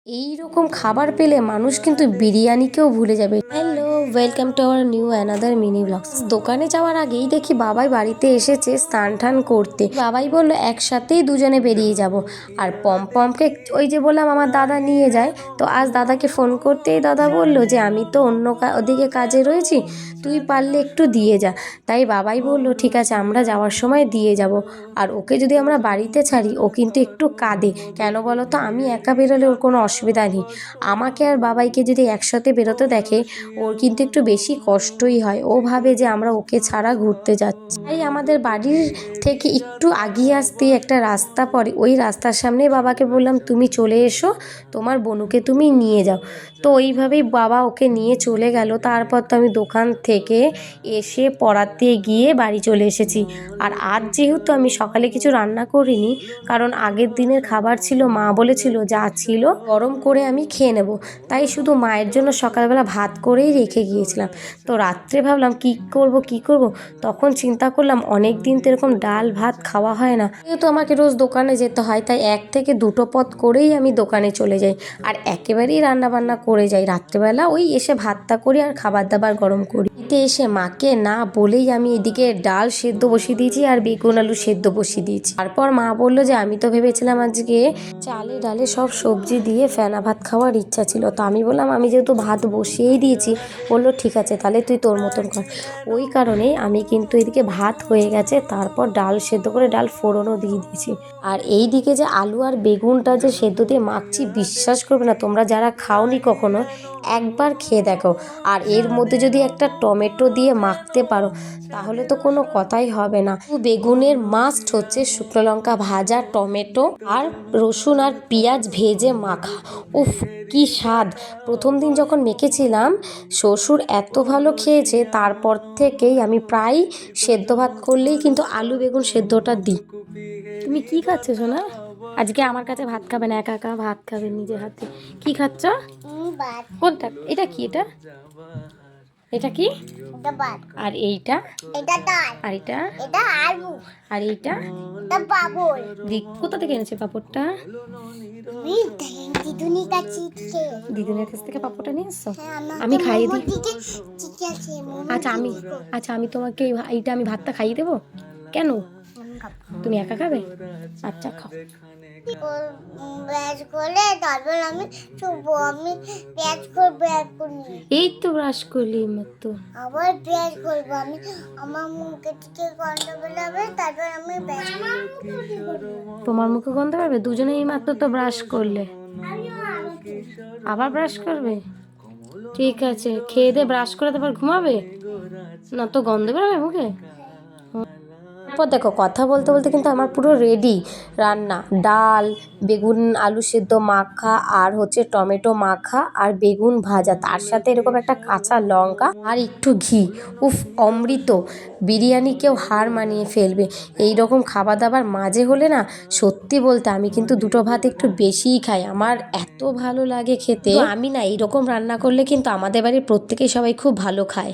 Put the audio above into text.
এই রকম খাবার পেলে মানুষ কিন্তু বিরিয়ানিকেও ভুলে যাবে। Hello, welcome to our new another mini blogs. দোকানে যাওয়ার আগেই দেখি বাবাই বাড়িতে এসেছে স্নান টান করতে। বাবাই বললো একসাথেই দুজনে বেরিয়ে যাব। আর পমপমকে ওই যে বললাম আমার দাদা নিয়ে যায়, তো আজ দাদাকে ফোন করতেই দাদা বললো যে আমি তো অন্য ওদিকে কাজে রয়েছি, তুই পারলে একটু দিয়ে যা। তাই বাবাই বললো ঠিক আছে আমরা যাওয়ার সময় দিয়ে যাব। আর ওকে যদি আমরা বাড়িতে ছাড়ি ও কিন্তু একটু কাঁদে, কেন বলো তো, আমি একা বেরোলে ওর কোনো অসুবিধা নেই, আমাকে আর বাবাইকে যদি একসাথে বেরোতে দেখে ওর কিন্তু একটু বেশি কষ্টই হয়, ও ভাবে যে আমরা ওকে ছাড়া ঘুরতে যাচ্ছি। তাই আমাদের বাড়ির থেকে একটু আগিয়ে আসতে একটা রাস্তা পড়ে, ওই রাস্তার সামনে বাবাকে বললাম তুমি চলে এসো, তোমার বনুকে তুমি নিয়ে যাও। তো ওইভাবেই বাবা ওকে নিয়ে চলে গেল। তারপর তো আমি দোকান থেকে এসে পড়াতে গিয়ে বাড়ি চলে এসেছি। আর আজ যেহেতু আমি সকালে কিছু রান্না করিনি, কারণ আগের দিনের খাবার ছিল, মা বলেছিল যা ছিল গরম করে আমি খেয়ে নেব, তাই শুধু মায়ের জন্য সকালবেলা ভাত করেই রেখে গিয়েছিলাম। তো রাত্রে ভাবলাম কি করব, তখন চিন্তা করলাম অনেক দিন তো এরকম ডাল ভাত খাওয়া হয় না, যেহেতু আমাকে রোজ দোকানে যেতে হয়, তাই 1 থেকে 2টো পদ করেই আমি দোকানে চলে যাই আর একেবারেই রান্না বান্না করে যাই। রাত্রেবেলা ওই এসে ভাতটা করি আর খাবার দাবার গরম করি। এসে মাকে না বলেই আমি এদিকে ডাল সেদ্ধ বসিয়ে দিয়েছি আর বেগুন আলু সেদ্ধ বসিয়ে দিয়েছি। তারপর মা বললো যে আমি তো ভেবেছিলাম আজকে চালে ডালে সব সবজি দিয়ে ফেনা ভাত খাওয়ার ইচ্ছা ছিল, তো আমি বললাম আমি যেহেতু ভাত বসিয়েই দিয়েছি, বললো ঠিক আছে তাহলে তুই তোর মতন কর। ওই কারণেই আমি কিন্তু এদিকে ভাত হয়ে গেছে, তারপর ডাল সেদ্ধ করে ডাল ফোড়নও দিয়ে দিয়েছি। আর এই দিকে যে আলু আর বেগুনটা যে সেদ্ধ দিয়ে মাখছি, বিশ্বাস করবে না তোমরা যারা খাওনি কখনো, একবার খেয়ে দেখো। আর এর মধ্যে যদি একটা টমেটো দিয়ে মাখতে পারো তাহলে তো কোনো কথাই হবে না। বেগুনের মাস্ট হচ্ছে শুকনো লঙ্কা ভাজা, টমেটো আর রসুন আর পেঁয়াজ ভেজে মাখা। উফ কি স্বাদ! প্রথম দিন যখন মেখেছিলাম শ্বশুর এত ভালো খেয়েছে, তারপর থেকেই আমি প্রায় সেদ্ধ ভাত করলেই কিন্তু আলু বেগুন সেদ্ধটা দিই। তুমি কি খাচ্ছ সোনা? আজকে আমার কাছে ভাত খাবে না, একা একা ভাত খাবে নিজের হাতে। কি খাচ্ছ? কোনটা? এটা কি? এটা কি? আর এইটা? আর এটা? আলু। আর এইটা? পাপড়। কোথা থেকে এনেছে পাপড়টা? দিদুনের কাছ থেকে পাপড়টা নিয়ে এসছো? আমি খাইয়ে দিই। আচ্ছা আমি তোমাকে এইটা আমি ভাতটা খাইয়ে দেবো। কেন? তুমি একা খাবে? আচ্ছা খাও। এই তো ব্রাশ করলি মাত্র, আবার ব্রাশ করবো আমি। আমার মুখে থেকে গন্ধ বেরোবে, তারপর আমি ব্রাশ করব। তোমার মুখে গন্ধ বেরোবে? দুজনে এই মাত্র তো ব্রাশ করলে, আবার ব্রাশ করবে? ঠিক আছে, খেয়ে দিয়ে ব্রাশ করে তারপর ঘুমাবে, না তো গন্ধ বেরোবে মুখে। তারপর দেখো কথা বলতে বলতে কিন্তু আমার পুরো রেডি রান্না। ডাল, বেগুন আলু সেদ্ধ মাখা, আর হচ্ছে টমেটো মাখা, আর বেগুন ভাজা, তার সাথে এরকম একটা কাঁচা লঙ্কা আর একটু ঘি। উফ অমৃত! বিরিয়ানি কেউ হার মানিয়ে ফেলবে। এই রকম খাবার দাবার মাঝে হলে না, সত্যি বলতে আমি কিন্তু 2টো ভাত একটু বেশিই খাই, আমার এত ভালো লাগে খেতে। আমি না এইরকম রান্না করলে কিন্তু আমাদের বাড়ির প্রত্যেকেই সবাই খুব ভালো খায়।